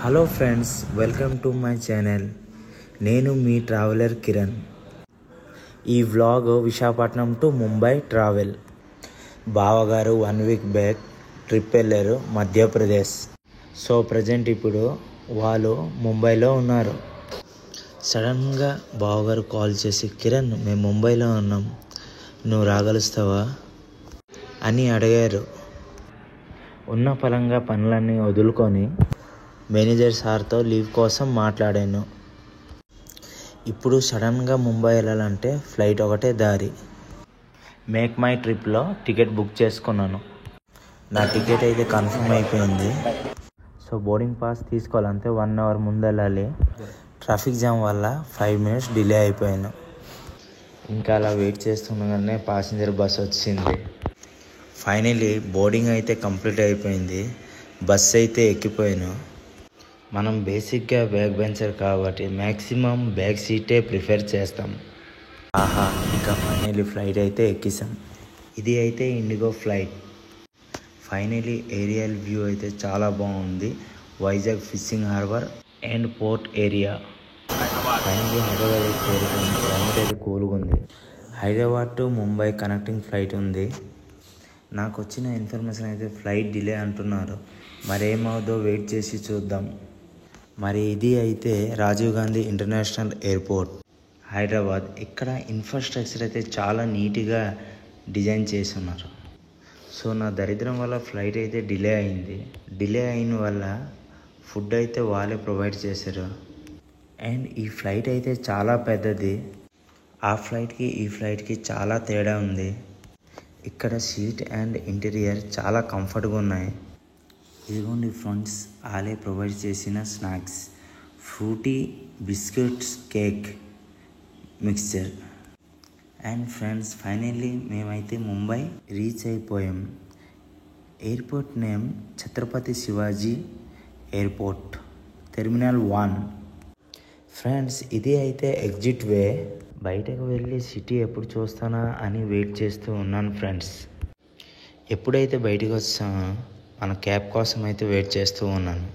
Hello friends, welcome to my channel. నేను మీ traveller Kiran. ఈ vlog Visakhapatnam to Mumbai travel. బావగారు 1 week back trip వెళ్ళారు Madhya Pradesh. So present ఇప్పుడు వాళ్ళు ముంబైలో ఉన్నారు. సడన్గా బావగారు కాల్ చేసి, కిరణ్ మేము ముంబైలో ఉన్నాం, నువ్వు రాగలుస్తావా అని అడిగారు. ఉన్న పరంగా పనులన్నీ వదులుకొని మేనేజర్ సార్తో లీవ్ కోసం మాట్లాడాను. ఇప్పుడు సడన్గా ముంబై వెళ్ళాలంటే ఫ్లైట్ ఒకటే దారి. మేక్ మై ట్రిప్లో టికెట్ బుక్ చేసుకున్నాను. నా టికెట్ అయితే కన్ఫర్మ్ అయిపోయింది. సో బోర్డింగ్ పాస్ తీసుకోవాలంటే 1 అవర్ ముందు వెళ్ళాలి. ట్రాఫిక్ జామ్ వల్ల 5 మినిట్స్ డిలే అయిపోయాను. ఇంకా అలా వెయిట్ చేస్తుండగానే ప్యాసింజర్ బస్ వచ్చింది. ఫైనలీ బోర్డింగ్ అయితే కంప్లీట్ అయిపోయింది. బస్ అయితే ఎక్కిపోయాను. మనం బేసిక్గా బ్యాక్ బెంచర్ కాబట్టి మ్యాక్సిమం బ్యాక్ సీటే ప్రిఫర్ చేస్తాం. ఆహా, ఇంకా ఫైనలీ ఫ్లైట్ అయితే ఎక్కేసాం. ఇది అయితే IndiGo flight. Finally aerial view అయితే చాలా బాగుంది. Vizag fishing harbour and port area. Finally Hyderabad అయితే చేరుకుంది. క్లైమేట్ అయితే కూల్గా ఉంది. Hyderabad to Mumbai connecting flight ఉంది. నాకు వచ్చిన ఇన్ఫర్మేషన్ అయితే ఫ్లైట్ డిలే అంటున్నారు. మరేమవుదో వెయిట్ చేసి చూద్దాం. మరి ఇది అయితే రాజీవ్ గాంధీ ఇంటర్నేషనల్ ఎయిర్పోర్ట్ హైదరాబాద్. ఇక్కడ ఇన్ఫ్రాస్ట్రక్చర్ అయితే చాలా నీట్గా డిజైన్ చేసి ఉన్నారు. సో నా దరిద్రం వల్ల ఫ్లైట్ అయితే డిలే అయింది. డిలే అయిన వల్ల ఫుడ్ అయితే వాళ్ళే ప్రొవైడ్ చేశారు. అండ్ ఈ ఫ్లైట్ అయితే చాలా పెద్దది. ఆ ఫ్లైట్కి ఈ ఫ్లైట్కి చాలా తేడా ఉంది. ఇక్కడ సీట్ అండ్ ఇంటీరియర్ చాలా కంఫర్ట్గా ఉన్నాయి. ఇదిగోండి ఫ్రెండ్స్, వాళ్ళే ప్రొవైడ్ చేసిన snacks, Frooti biscuits, cake mixture. And friends finally మేమైతే ముంబై రీచ్ అయిపోయాం. Airport name Chhatrapati Shivaji airport, terminal 1. Friends ఇది అయితే ఎగ్జిట్ వే. బయటకు వెళ్ళి సిటీ ఎప్పుడు చూస్తానా అని వెయిట్ చేస్తూ ఉన్నాను ఫ్రెండ్స్. ఎప్పుడైతే బయటకు వచ్చామో మన క్యాబ్ కోసం అయితే వెయిట్ చేస్తూ ఉన్నాను.